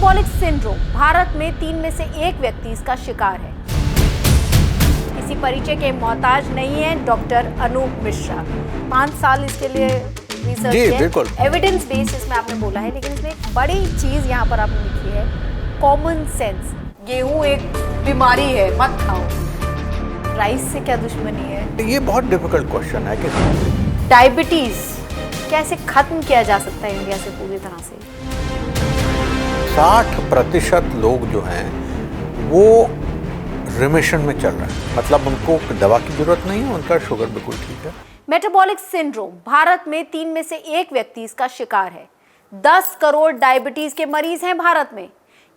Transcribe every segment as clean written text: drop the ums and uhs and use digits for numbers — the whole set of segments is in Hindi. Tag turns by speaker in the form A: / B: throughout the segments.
A: मेटाबॉलिक सिंड्रोम भारत में 3 में से 1 व्यक्ति इसका शिकार है। किसी परिचय के मोहताज नहीं है डॉक्टर अनूप मिश्रा। 5 साल इसके लिए रिसर्च किया, एविडेंस बेस्ड इसमें आपने बोला है, लेकिन इसमें एक बड़ी चीज यहाँ पर आपने लिखी है, कॉमन सेंस। गेहूं एक बीमारी है, मत खाओ। राइस से क्या दुश्मनी है?
B: ये बहुत डिफिकल्ट क्वेश्चन है कि
A: डायबिटीज कैसे खत्म किया जा सकता है इंडिया से पूरी तरह से?
B: 60% लोग जो हैं वो रिमिशन में चल रहे हैं, मतलब उनको दवा की जरूरत नहीं है, उनका शुगर बिल्कुल ठीक है।
A: मेटाबॉलिक सिंड्रोम भारत में 3 में से 1 व्यक्ति इसका शिकार है। 10 करोड़ डायबिटीज के मरीज हैं भारत में।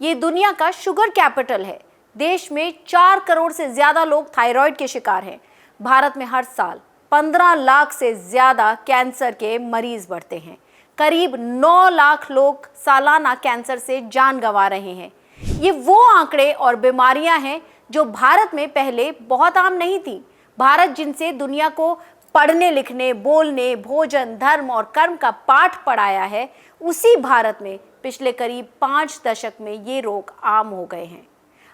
A: ये दुनिया का शुगर कैपिटल है। देश में 4 करोड़ से ज्यादा लोग थायराइड के शिकार हैं। भारत में हर साल 15 लाख से ज्यादा कैंसर के मरीज बढ़ते हैं। करीब 9 लाख लोग सालाना कैंसर से जान गंवा रहे हैं। ये वो आंकड़े और बीमारियां हैं जो भारत में पहले बहुत आम नहीं थी। भारत जिनसे दुनिया को पढ़ने लिखने, बोलने, भोजन, धर्म और कर्म का पाठ पढ़ाया है, उसी भारत में पिछले करीब 5 दशक में ये रोग आम हो गए हैं।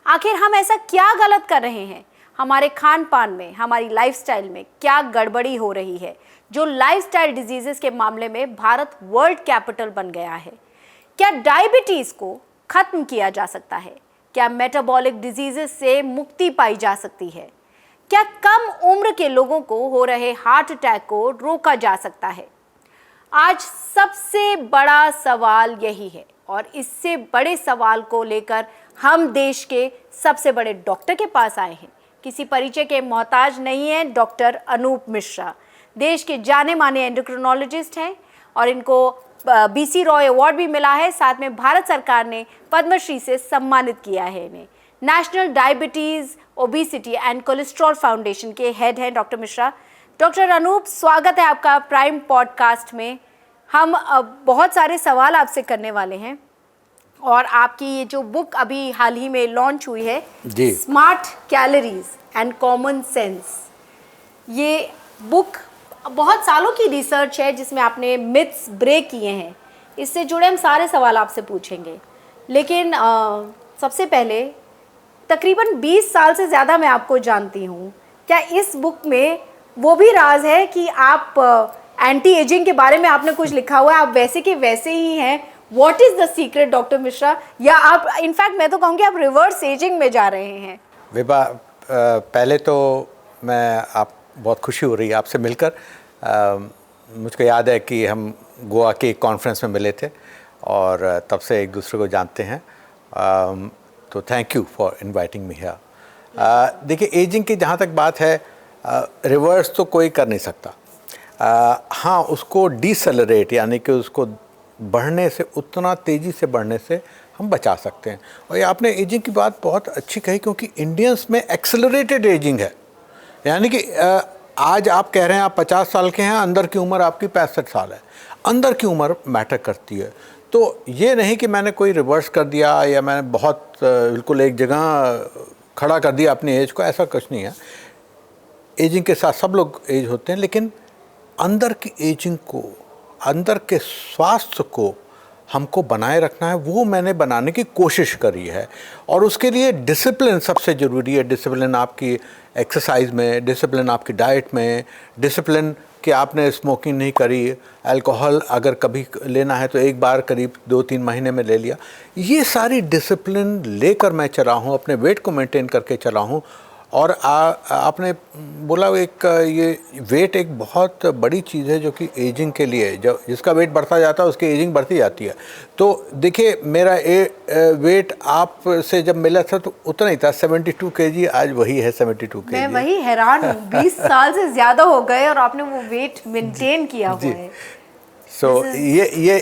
A: आखिर हम ऐसा क्या गलत कर रहे हैं? हमारे खान पान में, हमारी लाइफस्टाइल में क्या गड़बड़ी हो रही है जो लाइफस्टाइल डिजीजेस के मामले में भारत वर्ल्ड कैपिटल बन गया है? क्या डायबिटीज को खत्म किया जा सकता है? क्या मेटाबॉलिक डिजीजेस से मुक्ति पाई जा सकती है? क्या कम उम्र के लोगों को हो रहे हार्ट अटैक को रोका जा सकता है? आज सबसे बड़ा सवाल यही है और इससे बड़े सवाल को लेकर हम देश के सबसे बड़े डॉक्टर के पास आए हैं। किसी परिचय के मोहताज नहीं है डॉक्टर अनूप मिश्रा। देश के जाने माने एंडोक्रिनोलॉजिस्ट हैं और इनको बीसी रॉय अवार्ड भी मिला है। साथ में भारत सरकार ने पद्मश्री से सम्मानित किया है इन्हें। National diabetes, obesity and cholesterol foundation के हेड हैं डॉक्टर मिश्रा। डॉक्टर अनूप, स्वागत है आपका प्राइम पॉडकास्ट में। हम बहुत सारे सवाल आपसे करने वाले हैं और आपकी ये जो बुक अभी हाल ही में लॉन्च हुई है, smart calories and common sense, ये बुक बहुत सालों की रिसर्च है जिसमें आपने मिथ्स ब्रेक किए हैं। इससे जुड़े हम सारे सवाल आपसे पूछेंगे, लेकिन सबसे पहले तकरीबन 20 साल से ज़्यादा मैं आपको जानती हूँ। क्या इस बुक में वो भी राज है कि आप एंटी एजिंग के बारे में आपने कुछ लिखा हुआ है, आप वैसे के वैसे ही हैं? What is the secret doctor Mishra? या आप, इनफैक्ट मैं तो कहूँगी आप रिवर्स एजिंग में जा रहे हैं?
B: विभा, पहले तो आप बहुत खुशी हो रही है आपसे मिलकर। मुझको याद है कि हम गोवा के एक कॉन्फ्रेंस में मिले थे और तब से एक दूसरे को जानते हैं। तो thank you for inviting me here. देखिए, एजिंग की जहाँ तक बात है, रिवर्स तो कोई कर नहीं सकता। हाँ, उसको डिसेलरेट यानी कि उसको बढ़ने से, उतना तेज़ी से बढ़ने से हम बचा सकते हैं। और ये आपने एजिंग की बात बहुत अच्छी कही, क्योंकि इंडियंस में एक्सेलरेटेड एजिंग है। यानी कि आज आप कह रहे हैं आप 50 साल के हैं, अंदर की उम्र आपकी 65 साल है। अंदर की उम्र मैटर करती है। तो ये नहीं कि मैंने कोई रिवर्स कर दिया या मैंने बहुत बिल्कुल एक जगह खड़ा कर दिया अपनी एज को, ऐसा कुछ नहीं है। एजिंग के साथ सब लोग एज होते हैं, लेकिन अंदर की एजिंग को, अंदर के स्वास्थ्य को हमको बनाए रखना है, वो मैंने बनाने की कोशिश करी है। और उसके लिए डिसिप्लिन सबसे ज़रूरी है। डिसिप्लिन आपकी एक्सरसाइज में, डिसिप्लिन आपकी डाइट में, डिसिप्लिन कि आपने स्मोकिंग नहीं करी, अल्कोहल अगर कभी लेना है तो एक बार करीब 2-3 महीने में ले लिया। ये सारी डिसिप्लिन लेकर मैं चला हूँ, अपने वेट को मेंटेन करके चला हूँ। और आपने बोला एक ये वेट एक बहुत बड़ी चीज़ है जो कि एजिंग के लिए, जब जिसका वेट बढ़ता जाता है उसकी एजिंग बढ़ती जाती है। तो देखिए, मेरा वेट आप से जब मिला था तो उतना ही था, 72 kg। आज वही है 72 kg।
A: मैं वही हैरान हूँ, 20 साल से ज़्यादा हो गए और आपने वो वेट मेंटेन किया हुआ है।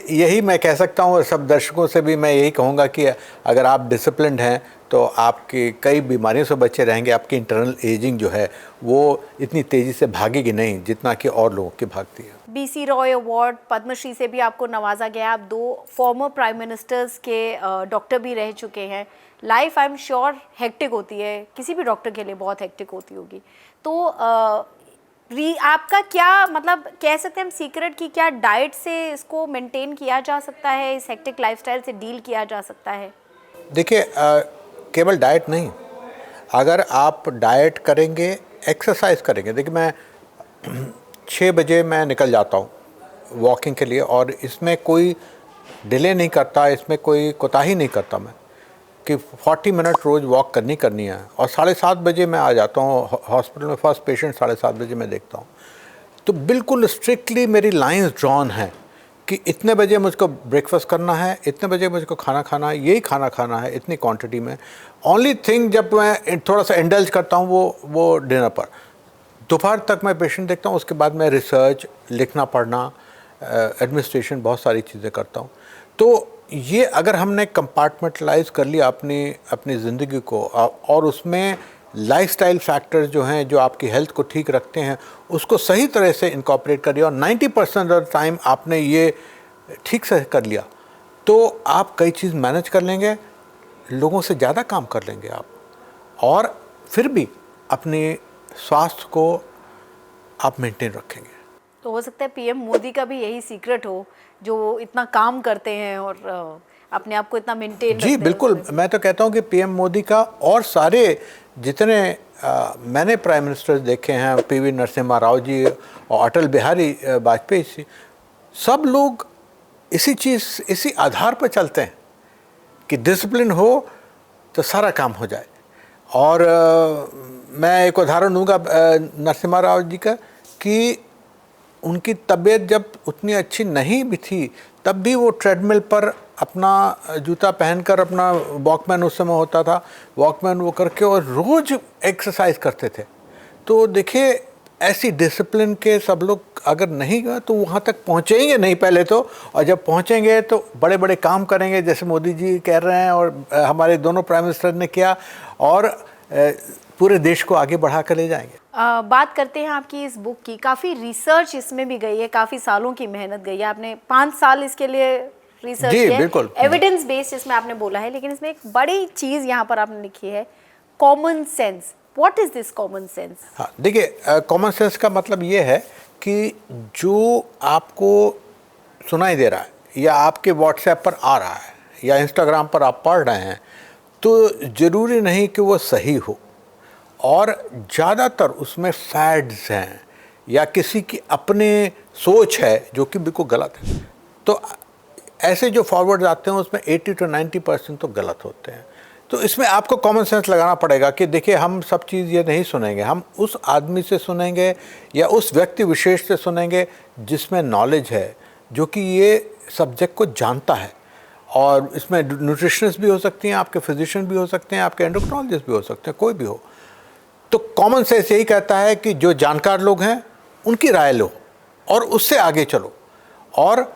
B: यही मैं कह सकता हूँ। सब दर्शकों से भी मैं यही कहूँगा कि अगर आप डिसिप्लिन्ड हैं तो आपकी कई बीमारियों से बचे रहेंगे। आपकी इंटरनल एजिंग जो है वो इतनी तेज़ी से भागेगी नहीं जितना कि और लोगों की भागती है।
A: बीसी रॉय अवार्ड, पद्मश्री से भी आपको नवाजा गया। आप 2 फॉर्मर प्राइम मिनिस्टर्स के डॉक्टर भी रह चुके हैं। Life I am sure hectic होती है, किसी भी डॉक्टर के लिए बहुत हेक्टिक होती होगी। तो आपका क्या मतलब कह सकते हैं हम सीक्रेट की क्या डाइट से इसको मेंटेन किया जा सकता है, इस हेक्टिक लाइफस्टाइल से डील किया जा सकता है?
B: देखिए केवल डाइट नहीं, अगर आप डाइट करेंगे, एक्सरसाइज करेंगे। देखिए मैं 6 बजे मैं निकल जाता हूँ वॉकिंग के लिए, और इसमें कोई डिले नहीं करता, इसमें कोई कोताही नहीं करता मैं कि 40 मिनट रोज़ वॉक करनी है। और 7:30 बजे मैं आ जाता हूँ हॉस्पिटल में, फर्स्ट पेशेंट 7:30 बजे मैं देखता हूँ। तो बिल्कुल स्ट्रिक्टली मेरी लाइंस ड्रॉन है कि इतने बजे मुझको ब्रेकफास्ट करना है, इतने बजे मुझको खाना खाना है, यही खाना खाना है इतनी क्वांटिटी में। ओनली थिंग जब मैं थोड़ा सा इंडल्ज करता हूँ वो डिनर पर। दोपहर तक मैं पेशेंट देखता हूँ, उसके बाद मैं रिसर्च, लिखना पढ़ना, एडमिनिस्ट्रेशन, बहुत सारी चीज़ें करता हूँ। तो ये अगर हमने कंपार्टमेंटलाइज कर लिया अपनी ज़िंदगी को, और उसमें लाइफस्टाइल फैक्टर्स जो हैं जो आपकी हेल्थ को ठीक रखते हैं उसको सही तरह से इनकॉर्पोरेट कर लिया, और 90% ऑफ द टाइम आपने ये ठीक से कर लिया, तो आप कई चीज़ मैनेज कर लेंगे, लोगों से ज़्यादा काम कर लेंगे आप, और फिर भी अपने स्वास्थ्य को आप मेंटेन रखेंगे।
A: तो हो सकता है पीएम मोदी का भी यही सीक्रेट हो, जो इतना काम करते हैं और अपने आप को इतना मेंटेन रखते
B: जी
A: हैं।
B: बिल्कुल, मैं तो कहता हूँ कि पीएम मोदी का और सारे जितने मैंने प्राइम मिनिस्टर्स देखे हैं, पीवी नरसिम्हा राव जी और अटल बिहारी वाजपेयी जी, सब लोग इसी आधार पर चलते हैं कि डिसिप्लिन हो तो सारा काम हो जाए। और मैं एक उदाहरण दूंगा नरसिम्हा राव जी का, कि उनकी तबीयत जब उतनी अच्छी नहीं भी थी तब भी वो ट्रेडमिल पर अपना जूता पहनकर, अपना वॉकमैन उस समय होता था, वॉकमैन वो करके और रोज़ एक्सरसाइज करते थे। तो देखिए ऐसी डिसिप्लिन के सब लोग अगर नहीं गए तो वहाँ तक पहुँचेंगे नहीं पहले तो, और जब पहुँचेंगे तो बड़े बड़े काम करेंगे जैसे मोदी जी कह रहे हैं और हमारे दोनों प्राइम मिनिस्टर ने किया, और पूरे देश को आगे बढ़ा कर ले जाएंगे।
A: बात करते हैं आपकी इस बुक की। काफ़ी रिसर्च इसमें भी गई है, काफ़ी सालों की मेहनत गई है। आपने 5 साल इसके लिए रिसर्च
B: जी,
A: किया,
B: बिल्कुल।
A: एविडेंस बेस्ड इसमें आपने बोला है, लेकिन इसमें एक बड़ी चीज़ यहाँ पर आपने लिखी है, common sense. What is this common sense?
B: हाँ देखिए, कॉमन सेंस का मतलब ये है कि जो आपको सुनाई दे रहा है या आपके व्हाट्सएप पर आ रहा है या इंस्टाग्राम पर आप पढ़ रहे हैं, तो ज़रूरी नहीं कि वो सही हो, और ज़्यादातर उसमें फैड्स हैं या किसी की अपने सोच है जो कि बिल्कुल गलत है। तो ऐसे जो फॉरवर्ड आते हैं उसमें 80 to 90% तो गलत होते हैं। तो इसमें आपको कॉमन सेंस लगाना पड़ेगा कि देखिए हम सब चीज़ ये नहीं सुनेंगे, हम उस आदमी से सुनेंगे या उस व्यक्ति विशेष से सुनेंगे जिसमें नॉलेज है, जो कि ये सब्जेक्ट को जानता है। और इसमें न्यूट्रिशनिस्ट भी हो सकती हैं, आपके फिजिशियन भी हो सकते हैं, आपके एंडोक्रिनोलॉजिस्ट भी हो सकते हैं, कोई भी हो। तो कॉमन सेंस यही कहता है कि जो जानकार लोग हैं उनकी राय लो और उससे आगे चलो, और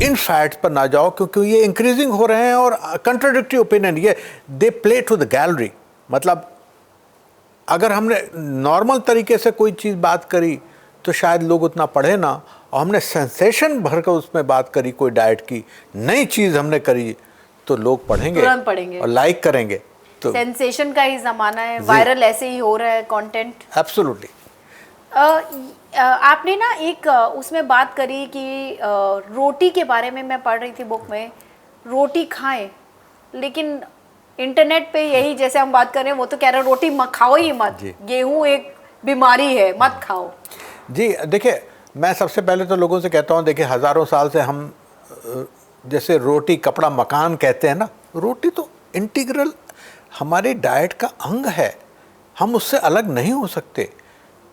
B: इन फैक्ट्स पर ना जाओ, क्योंकि ये इंक्रीजिंग हो रहे हैं और कंट्राडिक्टरी ओपिनियन, ये they play to the gallery. मतलब अगर हमने नॉर्मल तरीके से कोई चीज़ बात करी तो शायद लोग उतना पढ़े ना, और हमने सेंसेशन भर कर उसमें बात करी, कोई डाइट की नई चीज़ हमने करी, तो लोग पढ़ेंगे और लाइक करेंगे। तो
A: सेंसेशन का ही ज़माना है, वायरल ऐसे ही हो रहा है कंटेंट।
B: एब्सोल्युटली।
A: आपने ना एक उसमें बात करी कि रोटी के बारे में, मैं पढ़ रही थी बुक में, रोटी खाएं, लेकिन इंटरनेट पे यही जैसे हम बात कर रहे हैं वो तो कह रहे हैं रोटी खाओ ही मत, गेहूं एक बीमारी है, मत खाओ।
B: जी देखिए, मैं सबसे पहले तो लोगों से कहता हूँ, देखिए हज़ारों साल से हम जैसे रोटी कपड़ा मकान कहते हैं ना, रोटी तो इंटीग्रल हमारे डाइट का अंग है, हम उससे अलग नहीं हो सकते।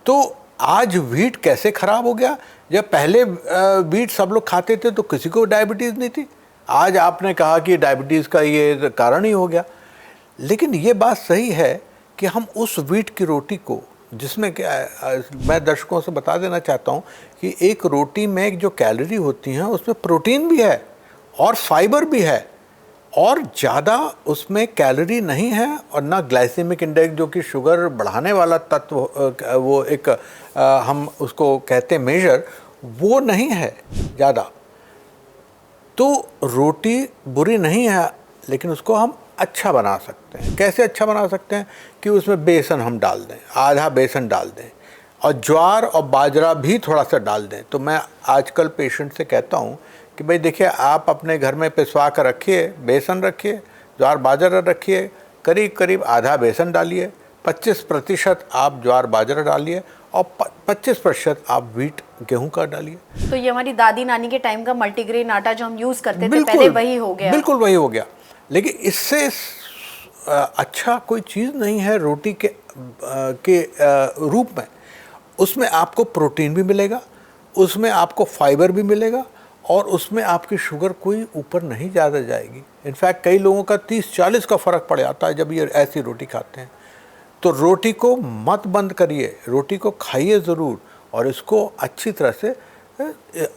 B: तो आज व्हीट कैसे ख़राब हो गया? जब पहले व्हीट सब लोग खाते थे तो किसी को डायबिटीज़ नहीं थी, आज आपने कहा कि डायबिटीज़ का ये कारण ही हो गया। लेकिन ये बात सही है कि हम उस व्हीट की रोटी को, जिसमें क्या, मैं दर्शकों से बता देना चाहता हूँ कि एक रोटी में जो कैलोरी होती हैं उसमें प्रोटीन भी है और फाइबर भी है, और ज़्यादा उसमें कैलोरी नहीं है, और ना ग्लाइसेमिक इंडेक्स जो कि शुगर बढ़ाने वाला तत्व, वो एक हम उसको कहते हैं मेजर, वो नहीं है ज़्यादा। तो रोटी बुरी नहीं है, लेकिन उसको हम अच्छा बना सकते हैं। कैसे अच्छा बना सकते हैं? कि उसमें बेसन हम डाल दें, आधा बेसन डाल दें, और ज्वार और बाजरा भी थोड़ा सा डाल दें। तो मैं आजकल पेशेंट से कहता हूँ कि भाई देखिए, आप अपने घर में पिसवा कर रखिए, बेसन रखिए, ज्वार बाजरा रखिए, करीब करीब आधा बेसन डालिए, 25% आप ज्वार बाजरा डालिए और 25% आप व्हीट गेहूं का डालिए।
A: तो ये हमारी दादी नानी के टाइम का मल्टीग्रेन आटा जो हम यूज करते थे पहले, वही हो गया।
B: बिल्कुल वही हो गया। लेकिन इससे अच्छा कोई चीज़ नहीं है रोटी के रूप में। उसमें आपको प्रोटीन भी मिलेगा, उसमें आपको फाइबर भी मिलेगा और उसमें आपकी शुगर कोई ऊपर नहीं ज़्यादा जाएगी। इनफैक्ट कई लोगों का 30-40 का फ़र्क पड़ जाता है जब ये ऐसी रोटी खाते हैं। तो रोटी को मत बंद करिए, रोटी को खाइए ज़रूर और इसको अच्छी तरह से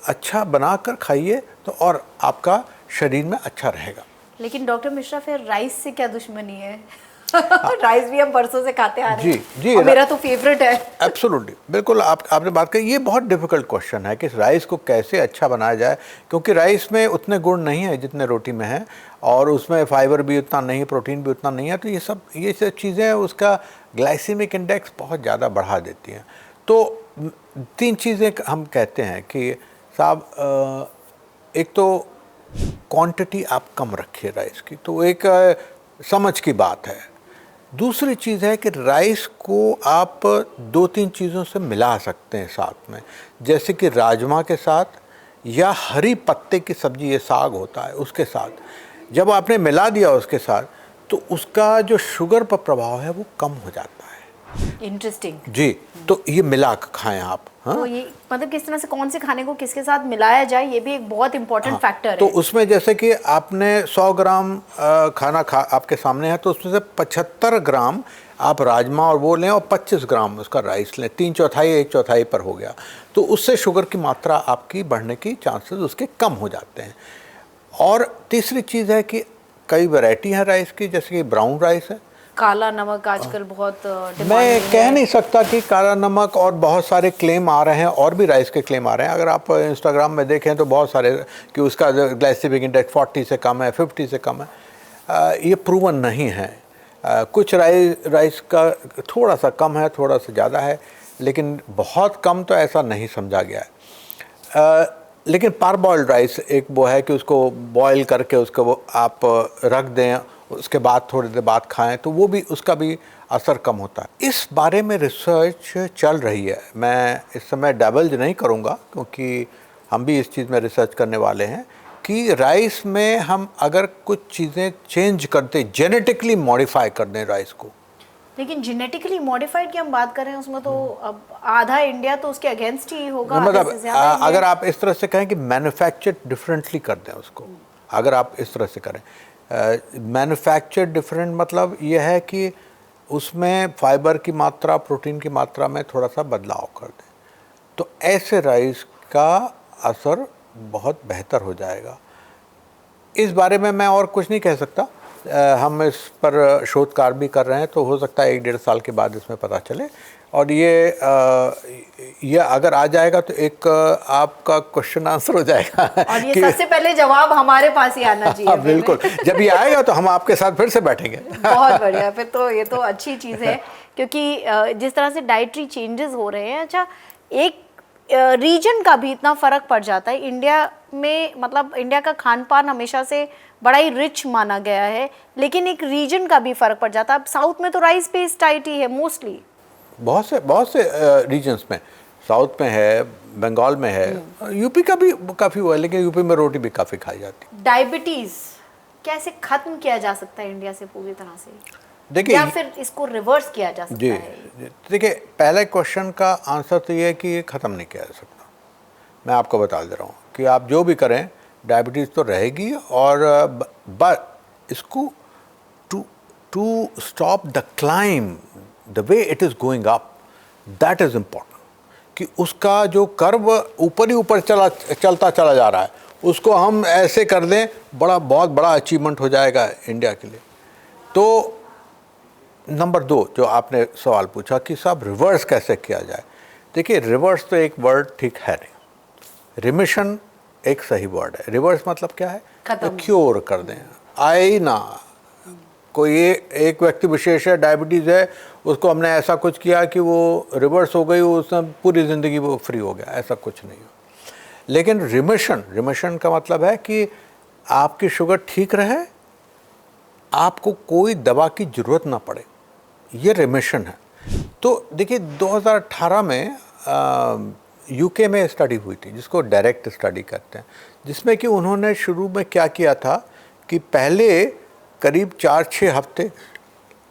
B: अच्छा बनाकर खाइए तो और आपका शरीर में अच्छा रहेगा।
A: लेकिन डॉक्टर मिश्रा, फिर राइस से क्या दुश्मनी है? राइस भी हम बरसों से खाते आ रहे हैं।
B: जी,
A: और मेरा तो फेवरेट है।
B: एब्सोल्युटली, बिल्कुल आपने बात कही। ये बहुत डिफिकल्ट क्वेश्चन है कि राइस को कैसे अच्छा बनाया जाए, क्योंकि राइस में उतने गुण नहीं है जितने रोटी में है और उसमें फाइबर भी उतना नहीं, प्रोटीन भी उतना नहीं है। तो ये सब चीज़ें उसका ग्लाइसेमिक इंडेक्स बहुत ज़्यादा बढ़ा देती हैं। तो 3 चीज़ें हम कहते हैं कि साहब, एक तो क्वांटिटी आप कम रखिए राइस की, तो एक समझ की बात है। दूसरी चीज़ है कि राइस को आप 2-3 चीज़ों से मिला सकते हैं साथ में, जैसे कि राजमा के साथ या हरी पत्ते की सब्ज़ी, ये साग होता है, उसके साथ जब आपने मिला दिया उसके साथ, तो उसका जो शुगर पर प्रभाव है वो कम हो जाता है।
A: इंटरेस्टिंग
B: जी, तो ये मिला कर खाएं आप। हाँ,
A: तो ये मतलब किस तरह से कौन से खाने को किसके साथ मिलाया जाए, ये भी एक बहुत इंपॉर्टेंट फैक्टर है।
B: तो उसमें जैसे कि आपने 100 ग्राम खाना आपके सामने है, तो उसमें से 75 ग्राम आप राजमा और वो लें और 25 ग्राम उसका राइस लें। 3/4 1/4 पर हो गया, तो उससे शुगर की मात्रा आपकी बढ़ने की चांसेस उसके कम हो जाते हैं। और तीसरी चीज़ है कि कई वैरायटी है राइस की, जैसे कि ब्राउन राइस है,
A: काला नमक आजकल बहुत डिमांड
B: मैं
A: में
B: कह
A: है।
B: नहीं सकता कि काला नमक, और बहुत सारे क्लेम आ रहे हैं और भी राइस के क्लेम आ रहे हैं। अगर आप इंस्टाग्राम में देखें तो बहुत सारे कि उसका ग्लाइसेमिक इंडेक्स 40 से कम है, 50 से कम है। ये प्रूवन नहीं है। कुछ राइस का थोड़ा सा कम है, थोड़ा सा ज़्यादा है, लेकिन बहुत कम तो ऐसा नहीं समझा गया है। लेकिन पारबॉइल्ड राइस एक वो है कि उसको बॉयल करके उसको वो आप रख दें, उसके बाद थोड़ी देर बाद खाएं, तो वो भी उसका भी असर कम होता है। इस बारे में रिसर्च चल रही है। मैं इस समय डबल्ज नहीं करूंगा क्योंकि हम भी इस चीज़ में रिसर्च करने वाले हैं कि राइस में हम अगर कुछ चीज़ें चेंज करते, जेनेटिकली मॉडिफाई कर दें राइस को।
A: लेकिन जेनेटिकली मॉडिफाइड की हम बात कर रहे हैं, उसमें तो अब आधा इंडिया तो उसके अगेंस्ट ही होगा।
B: मतलब
A: आधे से ज्यादा
B: अगर आप इस तरह से कहें कि मैन्युफैक्चर्ड डिफरेंटली कर दें उसको, अगर आप इस तरह से करें, मैन्युफैक्चर्ड डिफरेंट मतलब ये है कि उसमें फाइबर की मात्रा, प्रोटीन की मात्रा में थोड़ा सा बदलाव कर दें, तो ऐसे राइस का असर बहुत बेहतर हो जाएगा। इस बारे में मैं और कुछ नहीं कह सकता। हम इस पर शोध कार्य भी कर रहे हैं, तो हो सकता है 1-1.5 साल के बाद इसमें पता चले। और ये अगर आ जाएगा तो एक आपका क्वेश्चन आंसर हो जाएगा।
A: और ये सबसे पहले जवाब हमारे पास ही आना चाहिए।
B: हाँ, बिल्कुल। जब ये आएगा तो हम आपके साथ फिर से बैठेंगे।
A: बहुत बढ़िया, फिर तो ये तो अच्छी चीज़ है, क्योंकि जिस तरह से डाइटरी चेंजेस हो रहे हैं, अच्छा एक रीजन का भी इतना फ़र्क पड़ जाता है। इंडिया में मतलब इंडिया का खान पान हमेशा से बड़ा ही रिच माना गया है, लेकिन एक रीजन का भी फ़र्क पड़ जाता है। अब साउथ में तो राइस बेस्ड डाइट ही है मोस्टली,
B: बहुत से रीजन्स में, साउथ में है, बंगाल में है, यूपी का भी काफ़ी हुआ है, लेकिन यूपी में रोटी भी काफ़ी खाई जाती है।
A: डायबिटीज़ कैसे ख़त्म किया जा सकता है इंडिया से पूरी तरह से,
B: देखिए,
A: या फिर इसको रिवर्स किया जा सकता है?
B: देखिए, पहले क्वेश्चन का आंसर तो ये है कि ये ख़त्म नहीं किया जा सकता। मैं आपको बता दे रहा हूँ कि आप जो भी करें, डायबिटीज़ तो रहेगी, और बट इसको to stop the climb the way it is going up, that is important. कि उसका जो कर्व ऊपर ही ऊपर चलता चला जा रहा है, उसको हम ऐसे कर दें, बहुत बड़ा अचीवमेंट हो जाएगा इंडिया के लिए। तो नंबर 2 जो आपने सवाल पूछा कि साहब रिवर्स कैसे किया जाए, देखिए, रिवर्स तो एक वर्ड ठीक है नहीं, रिमिशन एक सही वर्ड है। रिवर्स मतलब क्या है?
A: खत्म,
B: क्योर कर दें, आए ना, कोई एक व्यक्ति विशेष है, डायबिटीज़ है, उसको हमने ऐसा कुछ किया कि वो रिवर्स हो गई, उसने पूरी ज़िंदगी वो फ्री हो गया, ऐसा कुछ नहीं हो। लेकिन रिमिशन का मतलब है कि आपकी शुगर ठीक रहे, आपको कोई दवा की ज़रूरत ना पड़े, ये रिमिशन है। तो देखिए 2018 में यूके में स्टडी हुई थी जिसको डायरेक्ट स्टडी कहते हैं, जिसमें कि उन्होंने शुरू में क्या किया था कि पहले करीब 4-6 हफ्ते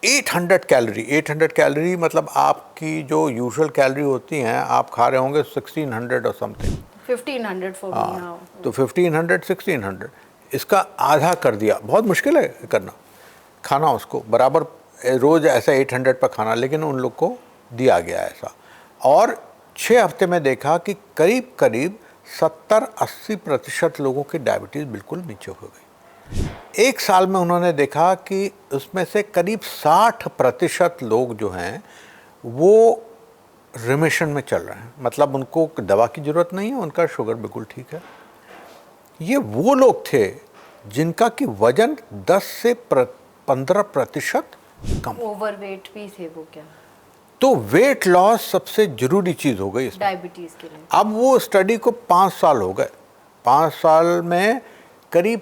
B: 800 कैलोरी मतलब आपकी जो यूजुअल कैलोरी होती हैं आप खा रहे होंगे 1600 और समथिंग,
A: 1500 फॉर मी नाउ।
B: तो 1500 1600 इसका आधा कर दिया। बहुत मुश्किल है करना, खाना उसको बराबर रोज़ ऐसा 800 पर खाना, लेकिन उन लोग को दिया गया ऐसा। और 6 हफ्ते में देखा कि करीब करीब 70-80% लोगों की डायबिटीज़ बिल्कुल नीचे हो गई। एक साल में उन्होंने देखा कि उसमें से करीब 60% लोग जो हैं वो रिमिशन में चल रहे हैं, मतलब उनको दवा की ज़रूरत नहीं है, उनका शुगर बिल्कुल ठीक है। ये वो लोग थे जिनका कि वजन 10 से 15% कम।
A: ओवरवेट भी थे वो क्या?
B: तो वेट लॉस सबसे ज़रूरी चीज़ हो गई इसमें
A: डायबिटीज़ के लिए।
B: अब वो स्टडी को 5 साल हो गए, 5 साल में करीब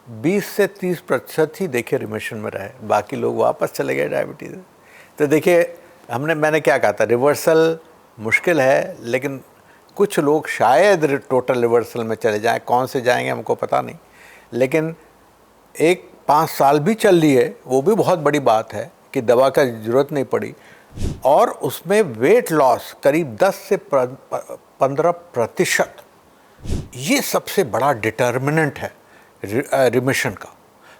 B: 20 से 30% ही देखिए रिमिशन में रहे, बाकी लोग वापस चले गए डायबिटीज़। तो देखिए मैंने क्या कहा था, रिवर्सल मुश्किल है, लेकिन कुछ लोग शायद टोटल रिवर्सल में चले जाएं, कौन से जाएंगे हमको पता नहीं, लेकिन एक 5 साल भी चल लिए वो भी बहुत बड़ी बात है कि दवा का ज़रूरत नहीं पड़ी, और उसमें वेट लॉस करीब 10 से 15%, ये सबसे बड़ा डिटर्मिनेंट है रिमिशन का।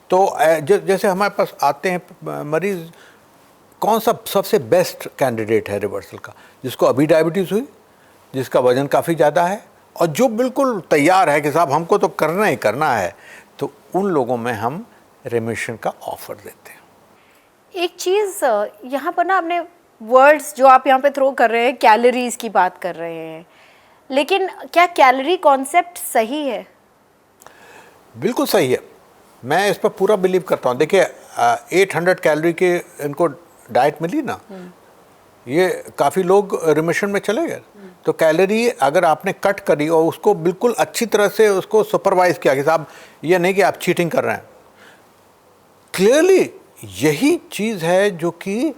B: तो जैसे हमारे पास आते हैं मरीज़, कौन सा सबसे बेस्ट कैंडिडेट है रिवर्सल का? जिसको अभी डायबिटीज़ हुई, जिसका वज़न काफ़ी ज़्यादा है, और जो बिल्कुल तैयार है कि साहब हमको तो करना ही करना है, तो उन लोगों में हम रिमिशन का ऑफ़र देते हैं।
A: एक चीज़ यहाँ पर ना, आपने वर्ड्स जो आप यहाँ पे थ्रो कर रहे हैं, कैलोरीज की बात कर रहे हैं, लेकिन क्या कैलोरी कॉन्सेप्ट सही है?
B: बिल्कुल सही है, मैं इस पर पूरा बिलीव करता हूँ। देखिए 800 कैलोरी के इनको डाइट मिली ना, ये काफ़ी लोग रिमिशन में चले गए। तो कैलोरी अगर आपने कट करी और उसको बिल्कुल अच्छी तरह से उसको सुपरवाइज किया कि साहब ये नहीं कि आप चीटिंग कर रहे हैं, क्लियरली यही चीज़ है जो कि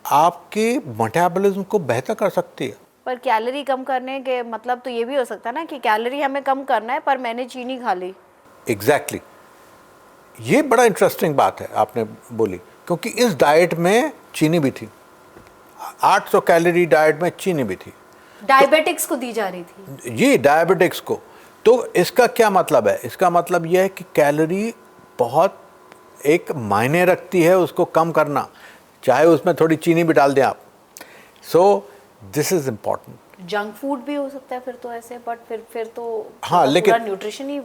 B: आपके मेटाबॉलिज्म को बेहतर कर सकती है।
A: पर कैलोरी कम करने के मतलब तो ये भी हो सकता है ना कि कैलोरी हमें कम करना है पर मैंने चीनी खा ली।
B: एग्जैक्टली, ये बड़ा इंटरेस्टिंग बात है आपने बोली, क्योंकि इस डाइट में चीनी भी थी, 800 कैलोरी डाइट में चीनी भी थी,
A: डायबिटिक्स को दी जा रही थी।
B: ये डायबिटिक्स को। तो इसका क्या मतलब है? इसका मतलब यह है कि कैलोरी बहुत एक मायने रखती है उसको कम करना, चाहे उसमें थोड़ी चीनी भी डाल दें आप। So this is important.
A: Junk food भी हो सकता है फिर तो ऐसे, बट फिर तो
B: हाँ, लेकिन
A: न्यूट्रिशन ही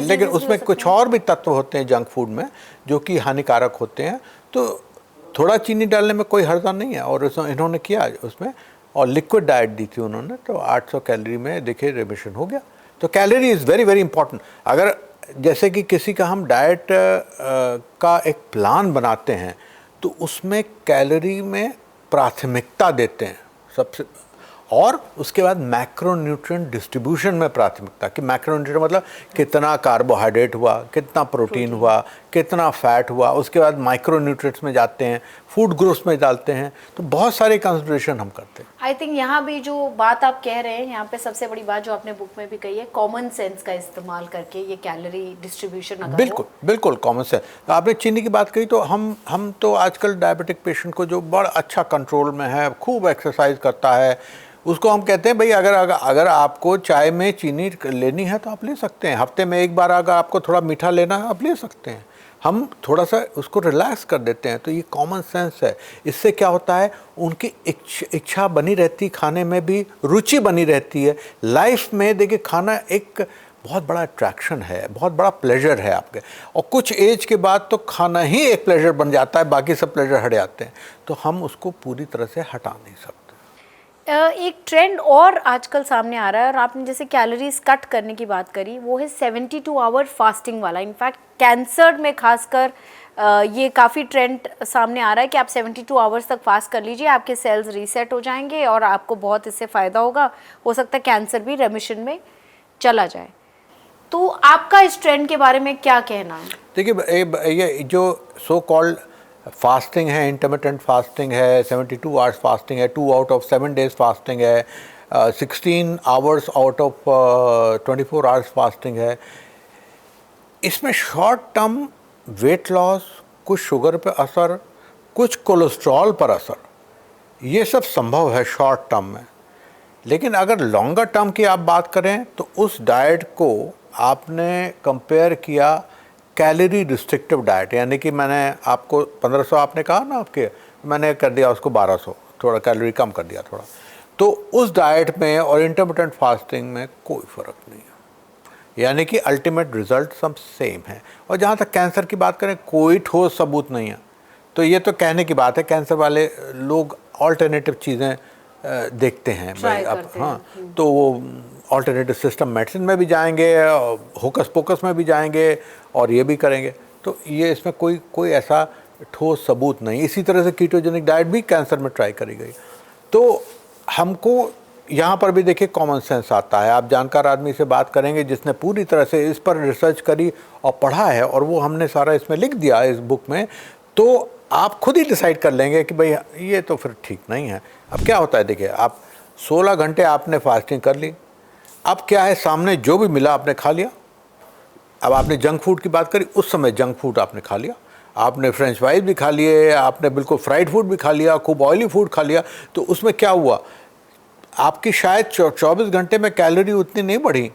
B: लेकिन उसमें कुछ और भी तत्व होते हैं जंक फूड में जो कि हानिकारक होते हैं, तो थोड़ा चीनी डालने में कोई हर्जा नहीं है। और इन्होंने किया उसमें, और लिक्विड डाइट दी थी उन्होंने, तो 800 कैलोरी में देखिए रिमिशन हो गया। तो calorie is very very important. अगर जैसे कि किसी का हम डाइट का एक प्लान बनाते हैं तो उसमें कैलोरी में प्राथमिकता देते हैं सबसे, और उसके बाद मैक्रोन्यूट्रिएंट डिस्ट्रीब्यूशन में प्राथमिकता, कि मैक्रोन्यूट्रिएंट मतलब कितना कार्बोहाइड्रेट हुआ, कितना प्रोटीन हुआ, कितना फैट हुआ, उसके बाद माइक्रोन्यूट्रिएंट्स में जाते हैं, फूड ग्रुप्स में डालते हैं, तो बहुत सारे कंसिडरेशन हम करते हैं।
A: आई थिंक यहाँ भी जो बात आप कह रहे हैं, यहाँ पे सबसे बड़ी बात जो आपने बुक में भी कही है, कॉमन सेंस का इस्तेमाल करके ये कैलोरी डिस्ट्रीब्यूशन अगर
B: बिल्कुल बिल्कुल कॉमन सेंस। आपने चीनी की बात कही, तो हम तो आजकल डायबिटिक पेशेंट को जो बड़ा अच्छा कंट्रोल में है, खूब एक्सरसाइज करता है, उसको हम कहते हैं भाई अगर आपको चाय में चीनी लेनी है तो आप ले सकते हैं, हफ्ते में एक बार अगर आपको थोड़ा मीठा लेना है आप ले सकते हैं। हम थोड़ा सा उसको रिलैक्स कर देते हैं, तो ये कॉमन सेंस है। इससे क्या होता है, उनकी इच्छा बनी रहती, खाने में भी रुचि बनी रहती है। लाइफ में देखिए खाना एक बहुत बड़ा अट्रैक्शन है, बहुत बड़ा प्लेजर है आपके, और कुछ एज के बाद तो खाना ही एक प्लेजर बन जाता है, बाकी सब प्लेजर हट जाते हैं, तो हम उसको पूरी तरह से हटा नहीं सकते।
A: एक ट्रेंड और आजकल सामने आ रहा है, और आपने जैसे कैलोरीज कट करने की बात करी, वो है 72 आवर फास्टिंग वाला। इनफैक्ट कैंसर में खासकर ये काफ़ी ट्रेंड सामने आ रहा है कि आप 72 आवर्स तक फास्ट कर लीजिए, आपके सेल्स रीसेट हो जाएंगे और आपको बहुत इससे फ़ायदा होगा। हो सकता है कैंसर भी रेमिशन में चला जाए। तो आपका इस ट्रेंड के बारे में क्या कहना है?
B: देखिए, ये जो सो कॉल्ड फास्टिंग है, इंटरमिटेंट फास्टिंग है, 72 आवर्स फास्टिंग है, 2 आउट ऑफ 7 डेज फास्टिंग है, 16 hours out of 24 hours fasting है, इसमें शॉर्ट टर्म वेट लॉस, कुछ शुगर पे असर, कुछ कोलेस्ट्रॉल पर असर, ये सब संभव है शॉर्ट टर्म में। लेकिन अगर लॉन्गर टर्म की आप बात करें तो उस डाइट को आपने कंपेयर किया कैलोरी रिस्ट्रिक्टिव डाइट, यानी कि मैंने आपको 1500 आपने कहा ना आपके, मैंने कर दिया उसको 1200, थोड़ा कैलोरी कम कर दिया थोड़ा। तो उस डाइट में और इंटरमिटेंट फास्टिंग में कोई फ़र्क नहीं है, यानी कि अल्टीमेट रिजल्ट सब सेम है। और जहाँ तक कैंसर की बात करें, कोई ठोस सबूत नहीं है। तो ये तो कहने की बात है, कैंसर वाले लोग ऑल्टरनेटिव चीज़ें देखते हैं भाई। अब हाँ, तो वो ऑल्टरनेटिव सिस्टम मेडिसिन में भी जाएंगे, होकस पोकस में भी जाएंगे और ये भी करेंगे। तो ये इसमें कोई ऐसा ठोस सबूत नहीं। इसी तरह से कीटोजेनिक डाइट भी कैंसर में ट्राई करी गई। तो हमको यहाँ पर भी देखिए कॉमन सेंस आता है। आप जानकार आदमी से बात करेंगे जिसने पूरी तरह से इस पर रिसर्च करी और पढ़ा है, और वो हमने सारा इसमें लिख दिया इस बुक में, तो आप खुद ही डिसाइड कर लेंगे कि भाई ये तो फिर ठीक नहीं है। अब क्या होता है, देखिए, आप 16 घंटे आपने फास्टिंग कर ली, अब क्या है, सामने जो भी मिला आपने खा लिया। अब आपने जंक फूड की बात करी, उस समय जंक फूड आपने खा लिया, आपने फ्रेंच फ्राइज भी खा लिए, आपने बिल्कुल फ्राइड फूड भी खा लिया, खूब ऑयली फूड खा लिया। तो उसमें क्या हुआ, आपकी शायद 24 घंटे में कैलोरी उतनी नहीं बढ़ी,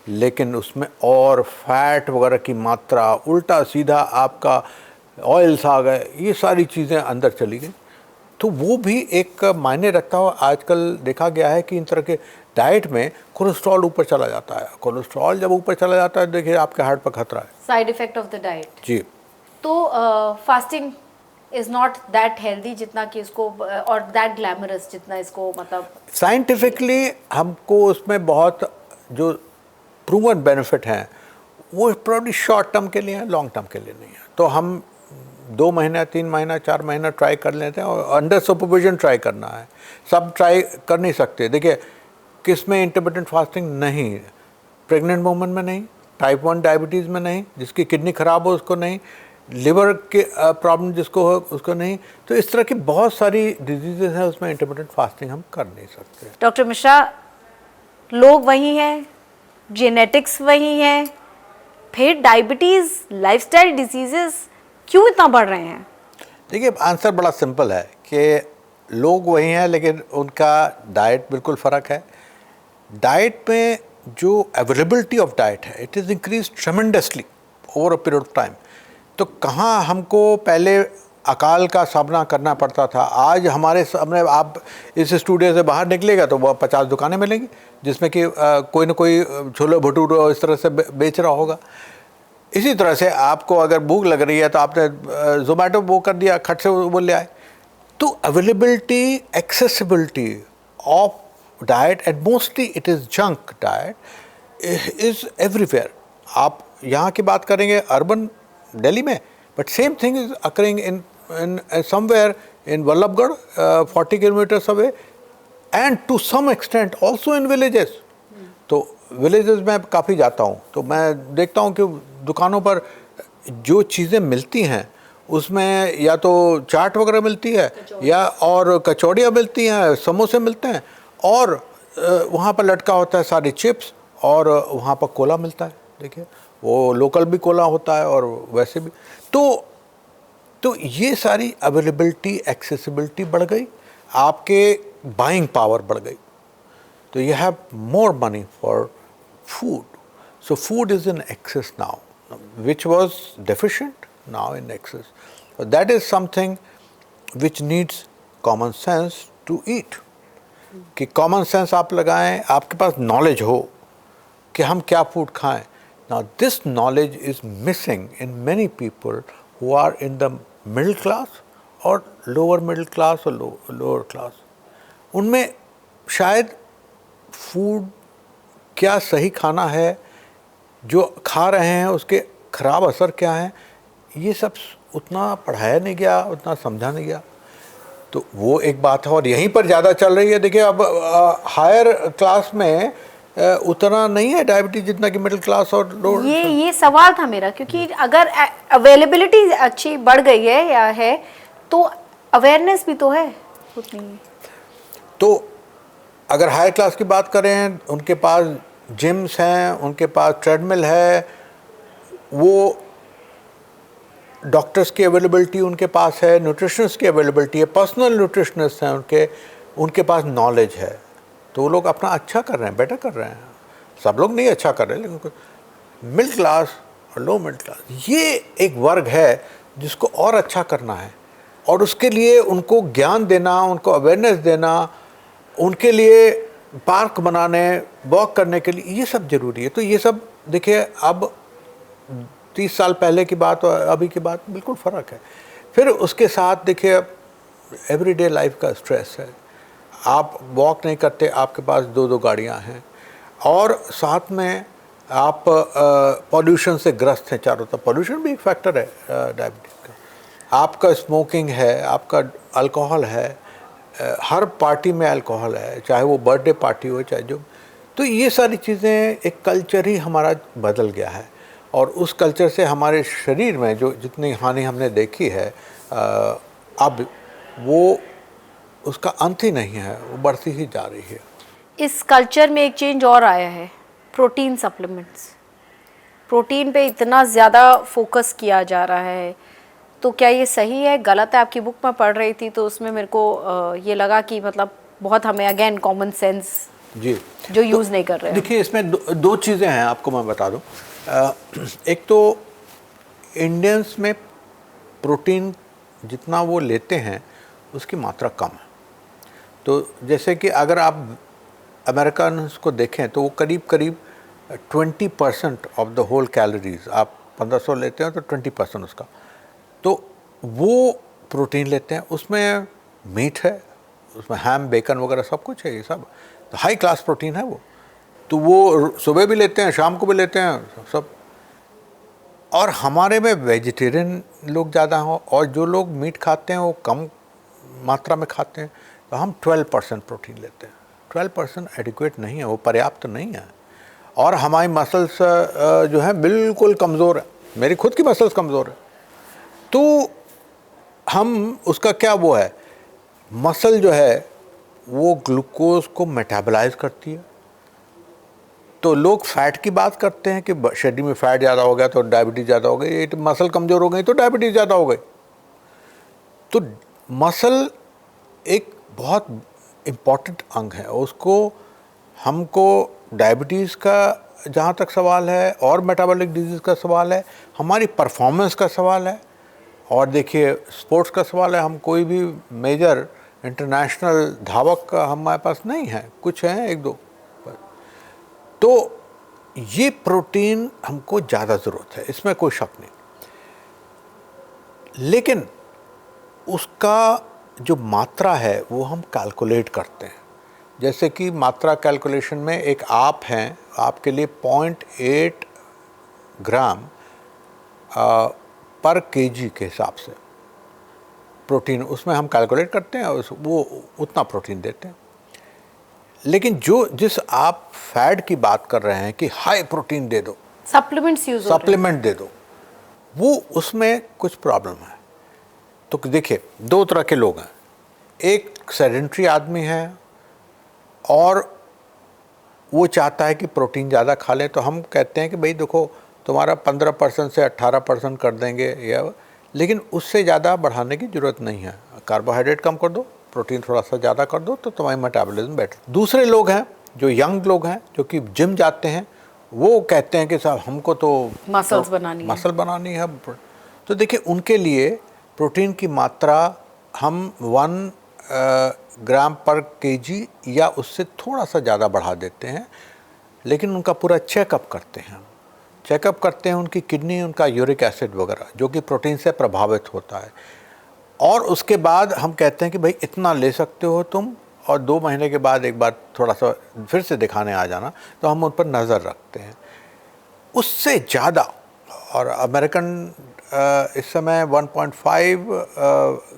B: लेकिन उसमें और फैट वगैरह की मात्रा, उल्टा सीधा आपका ऑयल्स आ गए, ये सारी चीज़ें अंदर चली गई। तो वो भी एक मायने रखता हुआ आजकल देखा गया है कि इन तरह के डाइट में कोलेस्ट्रॉल ऊपर चला जाता है। कोलेस्ट्रॉल जब ऊपर चला जाता है, देखिए आपके हार्ट पर खतरा है।
A: Side effect of the diet.
B: जी।
A: तो fasting is not that healthy जितना कि इसको, और दैट ग्लैमरस जितना इसको, मतलब
B: साइंटिफिकली हमको उसमें बहुत जो प्रूवन बेनिफिट हैं वो प्रॉब्ली शॉर्ट टर्म के लिए है, लॉन्ग टर्म के लिए नहीं है। तो हम 2 महीना, 3 महीना, 4 महीना ट्राई कर लेते हैं, और अंडर सुपरविजन ट्राई करना है। सब ट्राई कर नहीं सकते। देखिए, किस में इंटरमिटेंट फास्टिंग नहीं, प्रेग्नेंट वुमन में नहीं, टाइप 1 डायबिटीज़ में नहीं, जिसकी किडनी ख़राब हो उसको नहीं, लिवर के प्रॉब्लम जिसको हो उसको नहीं। तो इस तरह की बहुत सारी डिजीज़ेस हैं, उसमें इंटरमिटेंट फास्टिंग हम कर नहीं सकते।
A: डॉक्टर मिश्रा, लोग वही हैं, जेनेटिक्स वही हैं, फिर डायबिटीज़, लाइफस्टाइल डिजीजेस क्यों इतना बढ़ रहे हैं?
B: देखिए, आंसर बड़ा सिंपल है कि लोग वही हैं, लेकिन उनका डाइट बिल्कुल फ़र्क है। डाइट में जो अवेलेबिलिटी ऑफ डाइट है, it is increase tremendously over a period of time. तो कहाँ हमको पहले अकाल का सामना करना पड़ता था, आज हमारे सामने आप इस स्टूडियो से बाहर निकलेगा तो वह 50 दुकानें मिलेंगी जिसमें कि कोई ना कोई छोले भटूरे इस तरह से बेच रहा होगा। इसी तरह से आपको अगर भूख लग रही है तो आपने ज़ोमैटो वो कर दिया, खट से वो ले आए। तो availability, accessibility of diet, and mostly it is junk diet, is everywhere. आप यहाँ की बात करेंगे अर्बन दिल्ली में, but same thing is occurring in somewhere in Vallabhgarh, 40 kilometers away, and to some extent also in villages. तो विलेजेस में काफ़ी जाता हूँ, तो मैं देखता हूँ कि दुकानों पर जो चीज़ें मिलती हैं उसमें या तो चाट वगैरह मिलती है, या और कचौड़ियाँ मिलती हैं, समोसे मिलते हैं, और वहाँ पर लटका होता है सारी चिप्स, और वहाँ पर कोला मिलता है। देखिए, वो लोकल भी कोला होता है और वैसे भी। तो ये सारी अवेलेबिलिटी, एक्सेसिबिलिटी बढ़ गई, आपके बाइंग पावर बढ़ गई, तो you have more money for food. So food is in excess now, which was deficient, now in excess. That is something which needs common sense to eat. कि कॉमन सेंस आप लगाएं, आपके पास नॉलेज हो कि हम क्या फूड खाएं। Now this knowledge is missing in many people who are in the middle class और lower middle class और lower class। उनमें शायद फूड क्या सही खाना है, जो खा रहे हैं उसके ख़राब असर क्या हैं, ये सब उतना पढ़ाया नहीं गया, उतना समझा नहीं गया। तो वो एक बात है, और यहीं पर ज़्यादा चल रही है। देखिए अब हायर क्लास में उतना नहीं है डायबिटीज जितना कि मिडिल क्लास और लोअर।
A: ये सवाल था मेरा, क्योंकि अगर अवेलेबिलिटी अच्छी बढ़ गई है या है तो अवेयरनेस भी तो है उतनी।
B: तो अगर हायर क्लास की बात करें, उनके पास जिम्स हैं, उनके पास ट्रेडमिल है, वो डॉक्टर्स की अवेलेबिलिटी उनके पास है, न्यूट्रिशनिस्ट की अवेलेबिलिटी है, पर्सनल न्यूट्रिशनिस्ट हैं उनके पास नॉलेज है, तो वो लोग अपना अच्छा कर रहे हैं, बेटर कर रहे हैं। सब लोग नहीं अच्छा कर रहे, लेकिन मिडिल क्लास और लो मिडिल क्लास ये एक वर्ग है जिसको और अच्छा करना है, और उसके लिए उनको ज्ञान देना, उनको अवेयरनेस देना, उनके लिए पार्क बनाने, वॉक करने के लिए, ये सब ज़रूरी है। तो ये सब देखिए, अब 30 साल पहले की बात और अभी की बात बिल्कुल फ़र्क है। फिर उसके साथ देखिए एवरीडे लाइफ का स्ट्रेस है, आप वॉक नहीं करते, आपके पास 2-2 गाड़ियाँ हैं, और साथ में आप पॉल्यूशन से ग्रस्त हैं चारों तरफ। पॉल्यूशन भी एक फैक्टर है डायबिटीज़ का। आपका स्मोकिंग है, आपका अल्कोहल है, हर पार्टी में अल्कोहल है, चाहे वो बर्थडे पार्टी हो चाहे जो। तो ये सारी चीज़ें, एक कल्चर ही हमारा बदल गया है, और उस कल्चर से हमारे शरीर में जो जितनी हानि हमने देखी है, अब वो उसका अंत ही नहीं है, वो बढ़ती ही जा रही है।
A: इस कल्चर में एक चेंज और आया है, प्रोटीन सप्लीमेंट्स। प्रोटीन पे इतना ज़्यादा फोकस किया जा रहा है, तो क्या ये सही है, गलत है? आपकी बुक में पढ़ रही थी तो उसमें मेरे को ये लगा कि मतलब बहुत हमें अगेन कॉमन सेंस
B: जी
A: जो यूज़ नहीं कर रहे हैं।
B: देखिए, इसमें दो चीज़ें हैं, आपको मैं बता दूं। एक तो इंडियंस में प्रोटीन जितना वो लेते हैं उसकी मात्रा कम है। तो जैसे कि अगर आप अमेरिकन को देखें तो वो करीब करीब 20% ऑफ द होल कैलोरीज, आप 1500 लेते हैं तो 20% उसका, तो वो प्रोटीन लेते हैं। उसमें मीट है, उसमें हैम, बेकन वगैरह सब कुछ है, ये सब तो हाई क्लास प्रोटीन है वो। तो वो सुबह भी लेते हैं, शाम को भी लेते हैं सब। और हमारे में वेजिटेरियन लोग ज़्यादा हों, और जो लोग मीट खाते हैं वो कम मात्रा में खाते हैं, तो हम 12% प्रोटीन लेते हैं। 12% एडिक्वेट नहीं है, वो पर्याप्त नहीं है। और हमारी मसल्स जो है बिल्कुल कमज़ोर है, मेरी खुद की मसल्स कमज़ोर है। तो हम उसका क्या वो है, मसल जो है वो ग्लूकोज को मेटाबलाइज करती है। तो लोग फैट की बात करते हैं कि शरीर में फैट ज़्यादा हो गया तो डायबिटीज़ ज़्यादा हो गई, ये मसल कमज़ोर हो गई तो डायबिटीज़ ज़्यादा हो गई। तो मसल एक बहुत इम्पॉर्टेंट अंग है, उसको हमको डायबिटीज़ का जहाँ तक सवाल है, और मेटाबॉलिक डिजीज़ का सवाल है, हमारी परफॉर्मेंस का सवाल है, और देखिए स्पोर्ट्स का सवाल है। हम कोई भी मेजर इंटरनेशनल धावक का हमारे पास नहीं है, कुछ हैं 1-2। तो ये प्रोटीन हमको ज़्यादा ज़रूरत है, इसमें कोई शक नहीं। लेकिन उसका जो मात्रा है वो हम कैलकुलेट करते हैं। जैसे कि मात्रा कैलकुलेशन में एक आप हैं, आपके लिए 0.8 ग्राम पर केजी के हिसाब से प्रोटीन उसमें हम कैलकुलेट करते हैं, वो उतना प्रोटीन देते हैं। लेकिन जिस आप फैट की बात कर रहे हैं कि हाई प्रोटीन दे दो,
A: सप्लीमेंट्स यूज
B: सप्लीमेंट दे दो, वो उसमें कुछ प्रॉब्लम है। तो देखिए, 2 तरह के लोग हैं। एक सेडेंट्री आदमी है और वो चाहता है कि प्रोटीन ज़्यादा खा ले, तो हम कहते हैं कि भाई देखो, तुम्हारा 15% से 18% कर देंगे, या लेकिन उससे ज़्यादा बढ़ाने की ज़रूरत नहीं है। कार्बोहाइड्रेट कम कर दो, प्रोटीन थोड़ा सा ज़्यादा कर दो, तो तुम्हारी मेटाबॉलिज्म बेटर। दूसरे लोग हैं जो यंग लोग हैं, जो कि जिम जाते हैं, वो कहते हैं कि साहब हमको तो
A: मसल बनानी
B: है। तो देखिए, उनके लिए प्रोटीन की मात्रा हम 1 ग्राम पर केजी या उससे थोड़ा सा ज़्यादा बढ़ा देते हैं, लेकिन उनका पूरा चेकअप करते हैं। चेकअप करते हैं उनकी किडनी, उनका यूरिक एसिड वगैरह, जो कि प्रोटीन से प्रभावित होता है। और उसके बाद हम कहते हैं कि भाई इतना ले सकते हो तुम, और 2 महीने के बाद एक बार थोड़ा सा फिर से दिखाने आ जाना, तो हम उन पर नज़र रखते हैं। उससे ज़्यादा, और अमेरिकन इस समय 1.5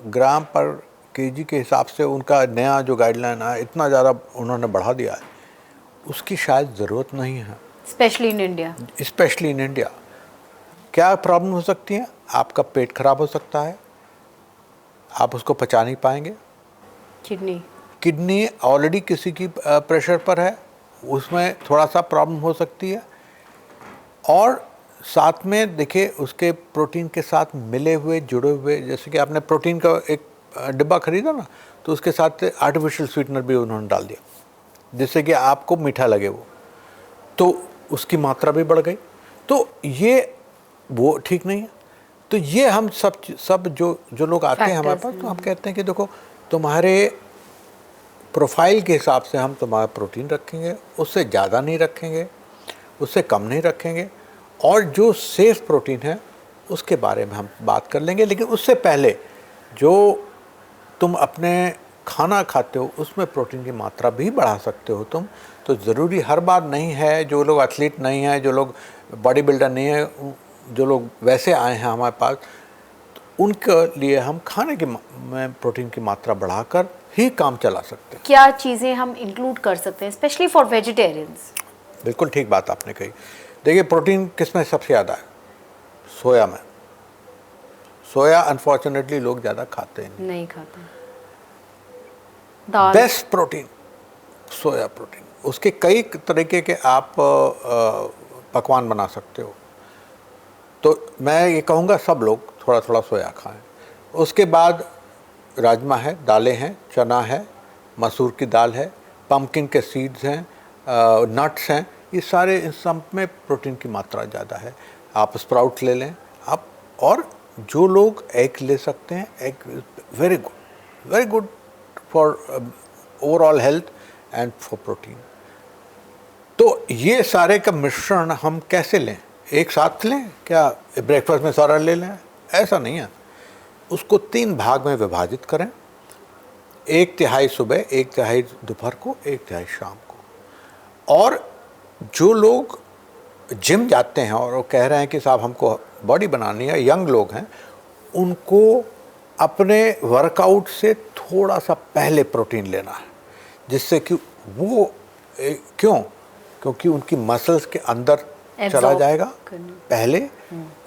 B: ग्राम पर केजी के हिसाब से उनका नया जो गाइडलाइन है इतना ज़्यादा उन्होंने बढ़ा दिया है, उसकी शायद ज़रूरत नहीं है,
A: specially in India.
B: Specially in India. क्या प्रॉब्लम हो सकती है? आपका पेट खराब हो सकता है, आप उसको पचा नहीं पाएंगे। किडनी ऑलरेडी किसी की प्रेशर पर है, उसमें थोड़ा सा प्रॉब्लम हो सकती है। और साथ में देखिए उसके प्रोटीन के साथ मिले हुए जुड़े हुए, जैसे कि आपने प्रोटीन का एक डिब्बा खरीदा ना, तो उसके साथ आर्टिफिशियल स्वीटनर भी उन्होंने डाल दिया जिससे कि आपको मीठा लगे, तो उसकी मात्रा भी बढ़ गई। तो ये वो ठीक नहीं है। तो ये हम सब जो लोग आते हैं हमारे पास, तो हम कहते हैं कि देखो तुम्हारे प्रोफाइल के हिसाब से हम तुम्हारा प्रोटीन रखेंगे, उससे ज़्यादा नहीं रखेंगे, उससे कम नहीं रखेंगे, और जो सेफ प्रोटीन है उसके बारे में हम बात कर लेंगे। लेकिन उससे पहले जो तुम अपने खाना खाते हो उसमें प्रोटीन की मात्रा भी बढ़ा सकते हो तुम। तो ज़रूरी हर बार नहीं है, जो लोग एथलीट नहीं हैं, जो लोग बॉडी बिल्डर नहीं है, जो लोग वैसे आए हैं हमारे पास, तो उनके लिए हम खाने की में प्रोटीन की मात्रा बढ़ाकर ही काम चला सकते हैं।
A: क्या चीज़ें हम इंक्लूड कर सकते हैं स्पेशली फॉर वेजिटेरियंस?
B: बिल्कुल ठीक बात आपने कही। देखिए प्रोटीन किस में सबसे ज़्यादा है? सोया में। सोया अनफॉर्चुनेटली लोग ज़्यादा खाते हैं,
A: नहीं खाते। दाल।
B: Best protein soya protein. उसके कई तरीके के आप पकवान बना सकते हो। तो मैं ये कहूँगा सब लोग थोड़ा थोड़ा सोया खाएं। उसके बाद राजमा है, दालें हैं, चना है, मसूर की दाल है, पम्पकिन के सीड्स हैं, नट्स हैं, ये सारे इन सब में प्रोटीन की मात्रा ज़्यादा है। आप स्प्राउट ले लें आप, और जो लोग एग ले सकते हैं, egg very good for overall health and for protein. तो ये सारे का मिश्रण हम कैसे लें? एक साथ लें क्या? ब्रेकफास्ट में सारा ले लें? ऐसा नहीं है। उसको 3 भाग में विभाजित करें, 1/3 सुबह, 1/3 दोपहर को, 1/3 शाम को। और जो लोग जिम जाते हैं और वो कह रहे हैं कि साहब हमको बॉडी बनानी है, यंग लोग हैं, उनको अपने वर्कआउट से थोड़ा सा पहले प्रोटीन लेना है, जिससे कि वो क्योंकि उनकी मसल्स के अंदर चला जाएगा पहले,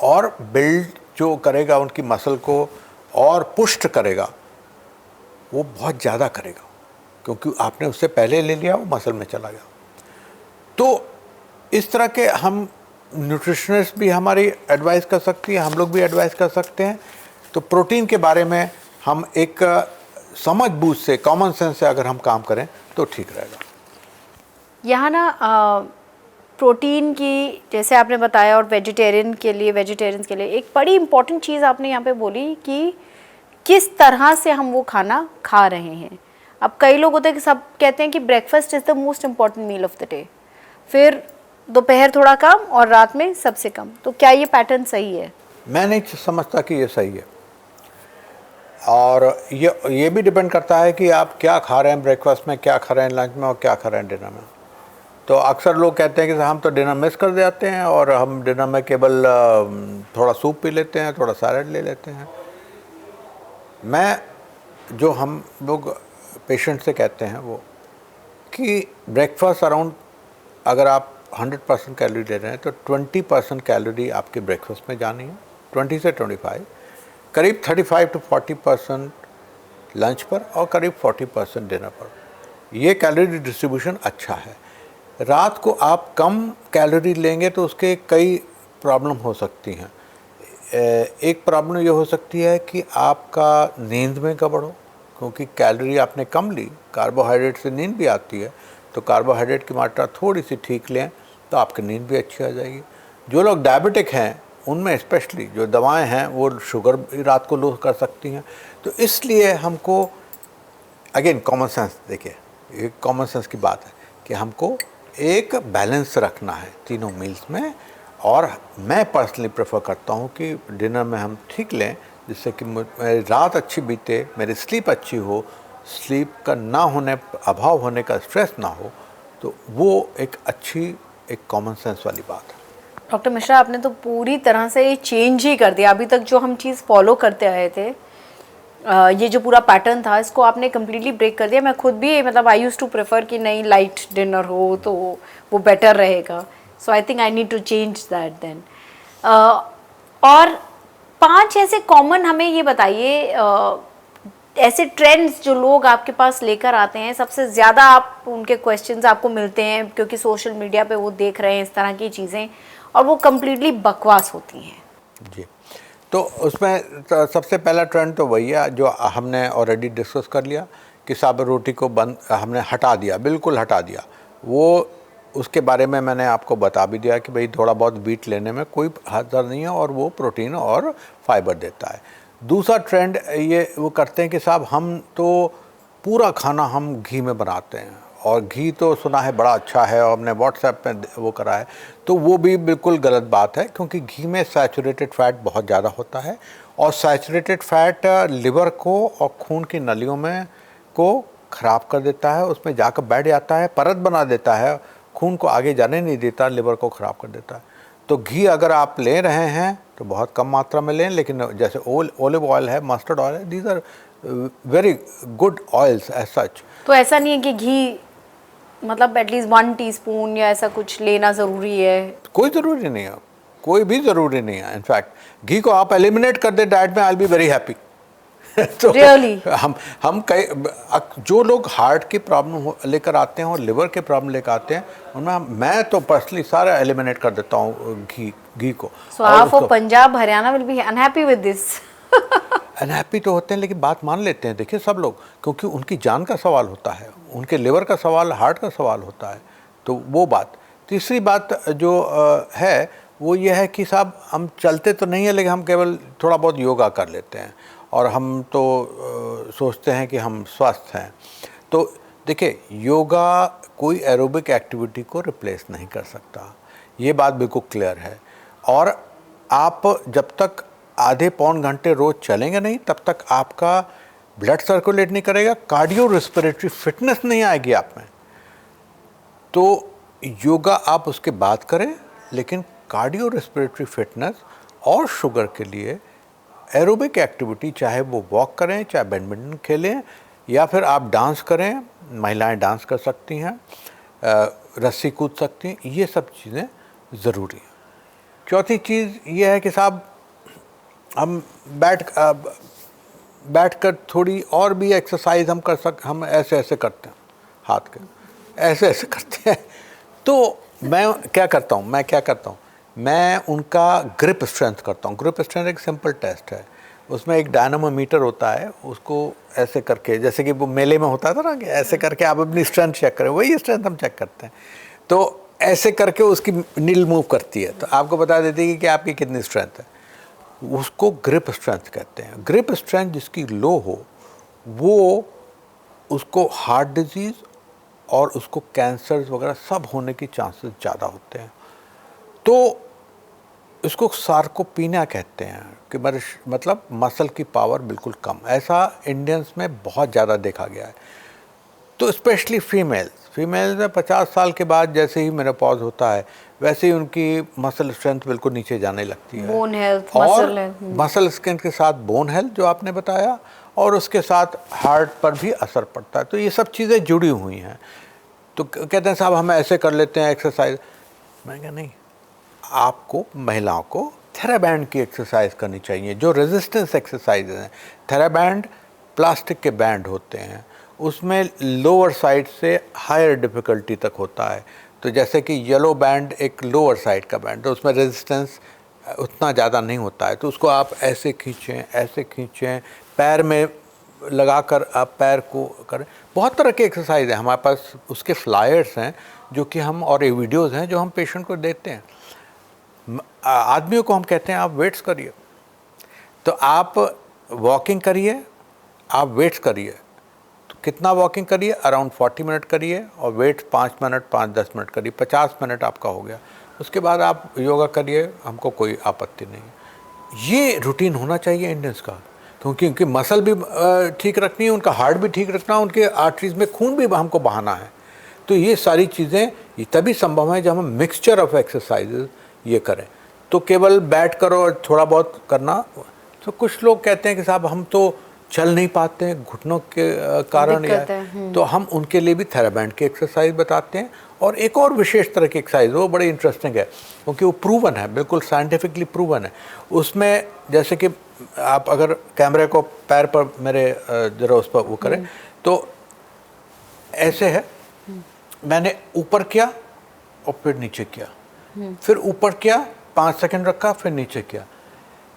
B: और बिल्ड जो करेगा उनकी मसल को और पुष्ट करेगा, वो बहुत ज़्यादा करेगा, क्योंकि आपने उससे पहले ले लिया, वो मसल में चला गया। तो इस तरह के हम न्यूट्रिशनिस्ट भी हमारी एडवाइस कर सकती है, हम लोग भी एडवाइस कर सकते हैं। तो प्रोटीन के बारे में हम एक समझ बूझ से, कॉमन सेंस से अगर हम काम करें तो ठीक रहेगा।
A: यहाँ ना प्रोटीन की, जैसे आपने बताया, और वेजिटेरियंस के लिए एक बड़ी इंपॉर्टेंट चीज़ आपने यहाँ पे बोली कि किस तरह से हम वो खाना खा रहे हैं। अब कई लोग होते हैं कि सब कहते हैं कि breakfast is the most important meal of the day, फिर दोपहर थोड़ा कम और रात में सबसे कम। तो क्या ये पैटर्न सही है? मैं
B: नहीं समझता कि ये सही है। और ये भी डिपेंड करता है कि आप क्या खा रहे हैं ब्रेकफास्ट में, क्या खा रहे हैं लंच में, और क्या खा रहे हैं डिनर में। तो अक्सर लोग कहते हैं कि हम तो डिनर मिस कर जाते हैं और हम डिनर में केवल थोड़ा सूप पी लेते हैं, थोड़ा सैलड ले लेते हैं। जो हम लोग पेशेंट से कहते हैं वो कि ब्रेकफास्ट अराउंड, अगर आप 100% कैलोरी ले रहे हैं तो 20% कैलोरी आपके ब्रेकफास्ट में जानी है, 20 से 25, करीब 35 to 40% लंच पर, और करीब 40% डिनर पर। ये कैलोरी डिस्ट्रीब्यूशन अच्छा है। रात को आप कम कैलोरी लेंगे तो उसके कई प्रॉब्लम हो सकती हैं। एक प्रॉब्लम ये हो सकती है कि आपका नींद में गड़बड़ हो, क्योंकि कैलोरी आपने कम ली, कार्बोहाइड्रेट से नींद भी आती है, तो कार्बोहाइड्रेट की मात्रा थोड़ी सी ठीक लें तो आपकी नींद भी अच्छी आ जाएगी। जो लोग डायबिटिक हैं उनमें स्पेशली जो दवाएं हैं वो शुगर रात को लो कर सकती हैं। तो इसलिए हमको अगेन कॉमन सेंस, देखिए ये कॉमन सेंस की बात है कि हमको एक बैलेंस रखना है तीनों मील्स में। और मैं पर्सनली प्रेफर करता हूँ कि डिनर में हम ठीक लें, जिससे कि मेरी रात अच्छी बीते, मेरी स्लीप अच्छी हो, स्लीप का ना होने, अभाव होने का स्ट्रेस ना हो। तो वो एक अच्छी, एक कॉमन सेंस वाली बात है।
A: डॉक्टर मिश्रा, आपने तो पूरी तरह से ये चेंज ही कर दिया। अभी तक जो हम चीज़ फॉलो करते आए थे, ये जो पूरा पैटर्न था, इसको आपने कम्प्लीटली ब्रेक कर दिया। मैं खुद भी मतलब आई यूज़ टू प्रेफर कि नहीं लाइट डिनर हो तो वो बेटर रहेगा। So I think I need to change that then. और 5 ऐसे कॉमन हमें ये बताइए ऐसे ट्रेंड्स जो लोग आपके पास लेकर आते हैं, सबसे ज़्यादा आप उनके क्वेश्चंस आपको मिलते हैं क्योंकि सोशल मीडिया पे वो देख रहे हैं इस तरह की चीज़ें और वो कम्प्लीटली बकवास होती हैं।
B: जी, तो उसमें सबसे पहला ट्रेंड तो वही है जो हमने ऑलरेडी डिस्कस कर लिया कि साबुत रोटी को बंद हमने हटा दिया, बिल्कुल हटा दिया। वो उसके बारे में मैंने आपको बता भी दिया कि भाई थोड़ा बहुत व्हीट लेने में कोई हर्ज नहीं है और वो प्रोटीन और फाइबर देता है। दूसरा ट्रेंड ये वो करते हैं कि साहब हम तो पूरा खाना हम घी में बनाते हैं और घी तो सुना है बड़ा अच्छा है और हमने व्हाट्सएप में वो करा है, तो वो भी बिल्कुल गलत बात है क्योंकि घी में सैचुरेटेड फैट बहुत ज़्यादा होता है और सैचुरेटेड फैट लिवर को और खून की नलियों में को ख़राब कर देता है, उसमें जाकर बैठ जाता है, परत बना देता है, खून को आगे जाने नहीं देता, लिवर को ख़राब कर देता है। तो घी अगर आप ले रहे हैं तो बहुत कम मात्रा में लें, लेकिन जैसे ओलिव ऑयल है, मस्टर्ड ऑयल है, these are very good oils as such.
A: तो ऐसा नहीं है कि घी मतलब एटलीस्ट 1 टीस्पून या ऐसा कुछ लेना ज़रूरी है?
B: कोई ज़रूरी नहीं है, कोई भी ज़रूरी नहीं है। इनफैक्ट घी को आप एलिमिनेट कर दें डाइट में, I will be very happy. तो
A: Really?
B: हम कई जो लोग हार्ट की प्रॉब्लम लेकर आते हैं और लिवर के प्रॉब्लम लेकर आते हैं उनमें मैं तो पर्सनली सारा एलिमिनेट कर देता हूँ घी को।
A: So half of Punjab, Haryana will be unhappy with this.
B: Unhappy तो होते हैं लेकिन बात मान लेते हैं। देखिए सब लोग, क्योंकि उनकी जान का सवाल होता है, उनके लिवर का सवाल, हार्ट का सवाल होता है, तो वो बात। तीसरी बात जो है वो ये है कि साहब हम चलते तो नहीं है लेकिन हम केवल थोड़ा बहुत योगा कर लेते हैं और हम तो सोचते हैं कि हम स्वस्थ हैं। तो देखिए योगा कोई एरोबिक एक्टिविटी को रिप्लेस नहीं कर सकता, ये बात बिल्कुल क्लियर है। और आप जब तक आधे पौन घंटे रोज़ चलेंगे नहीं तब तक आपका ब्लड सर्कुलेट नहीं करेगा, कार्डियो रेस्पिरेटरी फिटनेस नहीं आएगी आप में। तो योगा आप उसके बाद करें, लेकिन कार्डियो रेस्पिरेटरी फिटनेस और शुगर के लिए एरोबिक एक्टिविटी, चाहे वो वॉक करें, चाहे बैडमिंटन खेलें या फिर आप डांस करें, महिलाएं डांस कर सकती हैं, रस्सी कूद सकती हैं, ये सब चीज़ें ज़रूरी हैं। चौथी चीज़ ये है कि साहब हम बैठ कर थोड़ी और भी एक्सरसाइज हम ऐसे करते हैं, हाथ के ऐसे करते हैं। तो मैं क्या करता हूँ, मैं उनका ग्रिप स्ट्रेंथ करता हूँ। ग्रिप स्ट्रेंथ एक सिंपल टेस्ट है, उसमें एक डायनामोमीटर होता है, उसको ऐसे करके, जैसे कि वो मेले में होता था ना कि ऐसे करके आप अपनी स्ट्रेंथ चेक करें, वही स्ट्रेंथ हम चेक करते हैं। तो ऐसे करके उसकी नीडल मूव करती है तो आपको बता देती है कि आपकी कितनी स्ट्रेंथ है। उसको ग्रिप स्ट्रेंथ कहते हैं। ग्रिप स्ट्रेंथ जिसकी लो हो वो उसको हार्ट डिजीज़ और उसको कैंसर वगैरह सब होने की चांसेस ज़्यादा होते हैं। तो इसको सार्कोपीनिया कहते हैं कि मतलब मसल की पावर बिल्कुल कम, ऐसा इंडियंस में बहुत ज़्यादा देखा गया है। तो स्पेशली फीमेल्स में 50 साल के बाद जैसे ही मेनोपॉज होता है वैसे ही उनकी मसल स्ट्रेंथ बिल्कुल नीचे जाने लगती है।
A: बोन हेल्थ,
B: और मसल स्ट्रेंथ के साथ बोन हेल्थ जो आपने बताया, और उसके साथ हार्ट पर भी असर पड़ता है। तो ये सब चीज़ें जुड़ी हुई हैं। तो कहते हैं साहब हम ऐसे कर लेते हैं एक्सरसाइज। मैंने कहा नहीं, आपको महिलाओं को थेराबैंड की एक्सरसाइज करनी चाहिए, जो रेजिस्टेंस एक्सरसाइज हैं। थेराबैंड प्लास्टिक के बैंड होते हैं, उसमें लोअर साइड से हायर डिफ़िकल्टी तक होता है। तो जैसे कि येलो बैंड एक लोअर साइड का बैंड, तो उसमें रेजिस्टेंस उतना ज़्यादा नहीं होता है। तो उसको आप ऐसे खींचें, पैर में लगाकर आप पैर को करें। बहुत तरह के एक्सरसाइज हैं हमारे पास, उसके फ्लायर्स हैं जो कि हम, और ये वीडियोज़ हैं जो हम पेशेंट को देते हैं। आदमियों को हम कहते हैं आप वेट्स करिए, तो आप वॉकिंग करिए, आप वेट्स करिए। तो कितना वॉकिंग करिए, अराउंड 40 मिनट करिए, और वेट्स 5 मिनट 5-10 मिनट करिए, 50 मिनट आपका हो गया। उसके बाद आप योगा करिए, हमको कोई आपत्ति नहीं। ये रूटीन होना चाहिए इंडियंस का, क्योंकि उनकी मसल भी ठीक रखनी है, उनका हार्ट भी ठीक रखना है, उनके आर्टरीज में खून भी हमको बहाना है। तो ये सारी चीज़ें तभी संभव है जब हम मिक्सचर ऑफ एक्सरसाइजेज ये करें। तो केवल बैठ कर और थोड़ा बहुत करना। तो कुछ लोग कहते हैं कि साहब हम तो चल नहीं पाते हैं घुटनों के कारण, या तो हम उनके लिए भी थेराबैंड की एक्सरसाइज बताते हैं। और एक और विशेष तरह की एक्सरसाइज वो बड़ी इंटरेस्टिंग है, क्योंकि वो प्रूवन है, बिल्कुल साइंटिफिकली प्रूवन है। उसमें जैसे कि आप अगर कैमरे को पैर पर मेरे जरा उस पर वो करें, तो ऐसे है, मैंने ऊपर किया और फिर नीचे किया, फिर ऊपर किया 5 सेकंड रखा, फिर नीचे किया।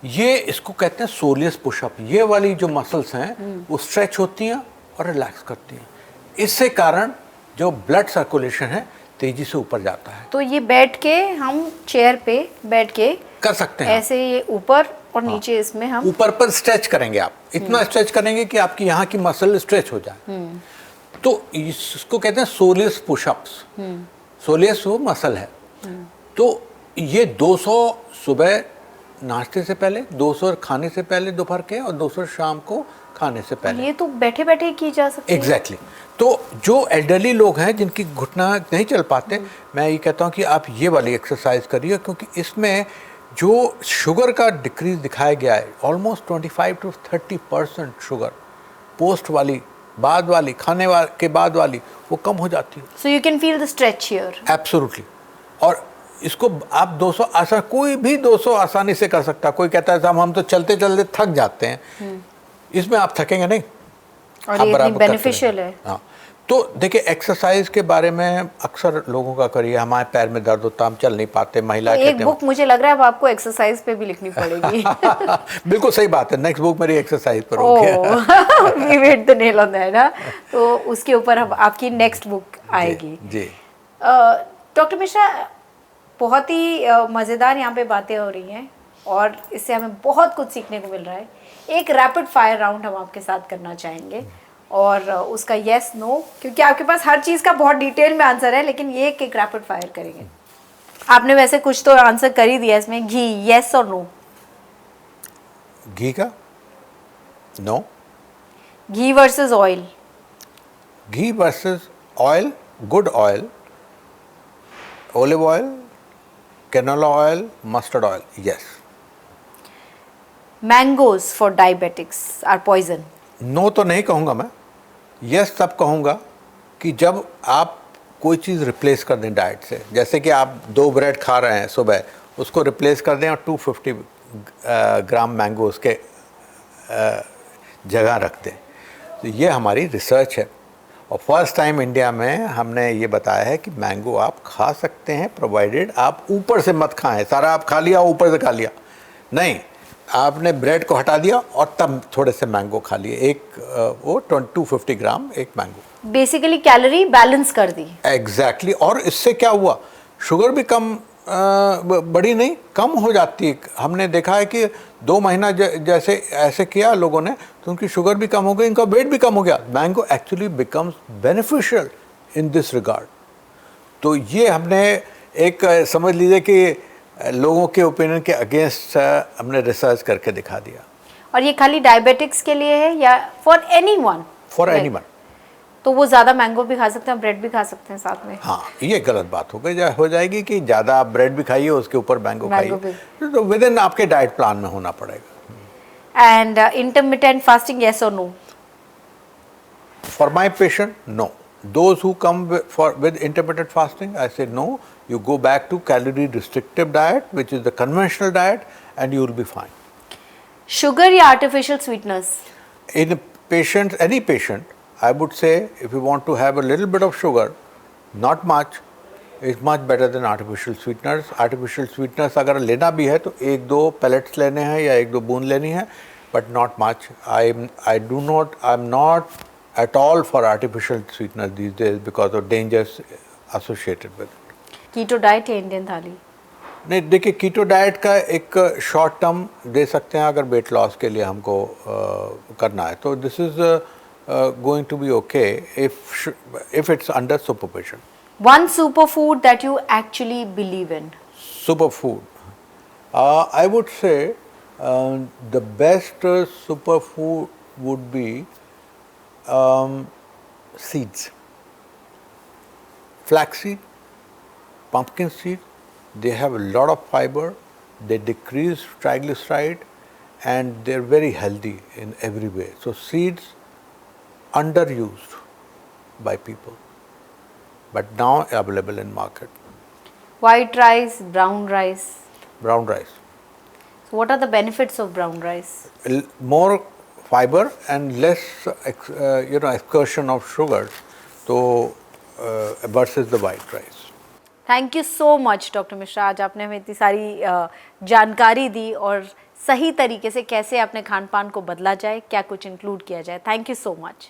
B: ये इसको कहते हैं सोलियस पुशअप। ये वाली जो मसल्स हैं वो स्ट्रेच होती हैं और रिलैक्स करती हैं। इससे कारण जो ब्लड सर्कुलेशन है तेजी से ऊपर जाता है।
A: तो ये बैठ के हम चेयर पे बैठ के
B: कर सकते हैं
A: ऐसे, ये ऊपर और नीचे, इसमें हम
B: ऊपर पर स्ट्रेच करेंगे। आप इतना स्ट्रेच करेंगे कि आपकी यहाँ की मसल स्ट्रेच हो जाए। तो इसको कहते हैं सोलियस पुशअप्स। सोलियस वो मसल है। तो ये 200 सुबह नाश्ते से पहले, 200 खाने से पहले दोपहर के, और 200 शाम को खाने से पहले।
A: ये तो बैठे बैठे की जा सकती है।
B: एग्जैक्टली। तो जो एल्डरली लोग हैं जिनकी घुटना नहीं चल पाते, मैं ये कहता हूँ कि आप ये वाली एक्सरसाइज करिए, क्योंकि इसमें जो शुगर का डिक्रीज दिखाया गया है, ऑलमोस्ट 25 to 30% शुगर पोस्ट वाली, बाद वाली, खाने के बाद वाली, वो कम हो जाती है।
A: So you can feel the stretch here.
B: Absolutely. और इसको आप 200 आसान, कोई भी 200 आसानी से कर सकता है। कोई कहता है साहब हम तो चलते चलते थक जाते हैं, इसमें आप थकेंगे नहीं,
A: और ये इतनी बेनिफिशियल है।
B: हाँ। तो देखिए, एक्सरसाइज के बारे में अक्सर लोगों का करिए, हमारे पैर में दर्द होता, हम चल नहीं पाते, महिला
A: तो एक बुक मुझे लग रहा है अब आपको एक्सरसाइज पे भी लिखनी पड़ेगी।
B: बिल्कुल सही बात है, नेक्स्ट बुक मेरी एक्सरसाइज पर होगी।
A: We hit the nail on the head. तो उसके ऊपर अब आपकी नेक्स्ट बुक आएगी।
B: जी।
A: डॉक्टर मिश्रा, बहुत ही मज़ेदार यहाँ पे बातें हो रही हैं और इससे हमें बहुत कुछ सीखने को मिल रहा है। एक रैपिड फायर राउंड हम आपके साथ करना चाहेंगे, और उसका येस नो, क्योंकि आपके पास हर चीज़ का बहुत डिटेल में आंसर है, लेकिन ये एक रैपिड फायर करेंगे। आपने वैसे कुछ तो आंसर कर ही दिया इसमें, घी, येस और नो।
B: घी का no.
A: Ghee versus oil.
B: Ghee versus oil, good oil, olive oil, canola oil, mustard oil, yes.
A: Mangoes for diabetics are poison.
B: No तो नहीं कहूँगा मैं, यस तब कहूँगा कि जब आप कोई चीज़ रिप्लेस कर दें डाइट से। जैसे कि आप 2 ब्रेड खा रहे हैं सुबह, उसको रिप्लेस कर दें और 250 ग्राम मैंगोज के जगह रख दें। तो ये हमारी रिसर्च है, और फर्स्ट टाइम इंडिया में हमने ये बताया है कि मैंगो आप खा सकते हैं, प्रोवाइडेड आप ऊपर से मत खाएं। सारा आप खा लिया, ऊपर से खा लिया नहीं, आपने ब्रेड को हटा दिया और तब थोड़े से मैंगो खा लिए। एक वो 250 ग्राम एक मैंगो।
A: बेसिकली कैलोरी बैलेंस कर दी।
B: एग्जैक्टली। और इससे क्या हुआ, शुगर भी कम बड़ी नहीं, कम हो जाती है। हमने देखा है कि 2 महीना जैसे ऐसे किया लोगों ने, तो उनकी शुगर भी कम हो गई, इनका वेट भी कम हो गया। Mango actually becomes beneficial in this regard. तो ये हमने एक समझ लीजिए कि लोगों के ओपिनियन के अगेंस्ट हमने रिसर्च करके दिखा दिया।
A: और ये खाली डायबिटिक्स के लिए है या फॉर एनीवन?
B: For anyone. तो
A: वो ज़्यादा मैंगो भी खा सकते हैं, ब्रेड भी खा सकते हैं साथ में?
B: हाँ, ये गलत बात हो जाएगी कि ज़्यादा आप ब्रेड भी खाइए, उसके ऊपर मैंगो खाइए, तो विद इन आपके डाइट प्लान में होना पड़ेगा।
A: एंड इंटरमिटेंट फास्टिंग, येस और no?
B: For my patient, no. Those who come with intermittent fasting, I say no. You go back to calorie restrictive diet, which is the conventional diet, and you will be fine.
A: Sugar या artificial sweeteners?
B: In patients, any patient, I would say if you want to have a little bit of sugar, not much, is much better than artificial sweeteners. Artificial sweeteners अगर लेना भी है तो 1-2 pellets लेने हैं या 1-2 बूंद लेनी है, but not much. I'm not at all for artificial sweeteners these days because of dangers associated with it.
A: Keto diet या इंडियन थाली?
B: नहीं, देखिए, कीटो डाइट का एक शॉर्ट टर्म दे सकते हैं अगर वेट लॉस के लिए हमको करना है, तो this is going to be okay if it's under supervision.
A: One superfood that you actually believe in?
B: Superfood. I would say the best superfood would be seeds. Flaxseed, pumpkin seed, they have a lot of fiber, they decrease triglyceride, and they're very healthy in every way. So seeds underused by people, but now available in market.
A: White rice, brown rice.
B: Brown rice,
A: So what are the benefits of brown rice?
B: more fiber and less excursion of sugars, so versus the white rice.
A: Thank you so much doctor Mishra, आज आपने हमें इतनी सारी जानकारी दी और सही तरीके से कैसे अपने खान पान को बदला जाए, क्या कुछ इंक्लूड किया जाए. Thank you so much.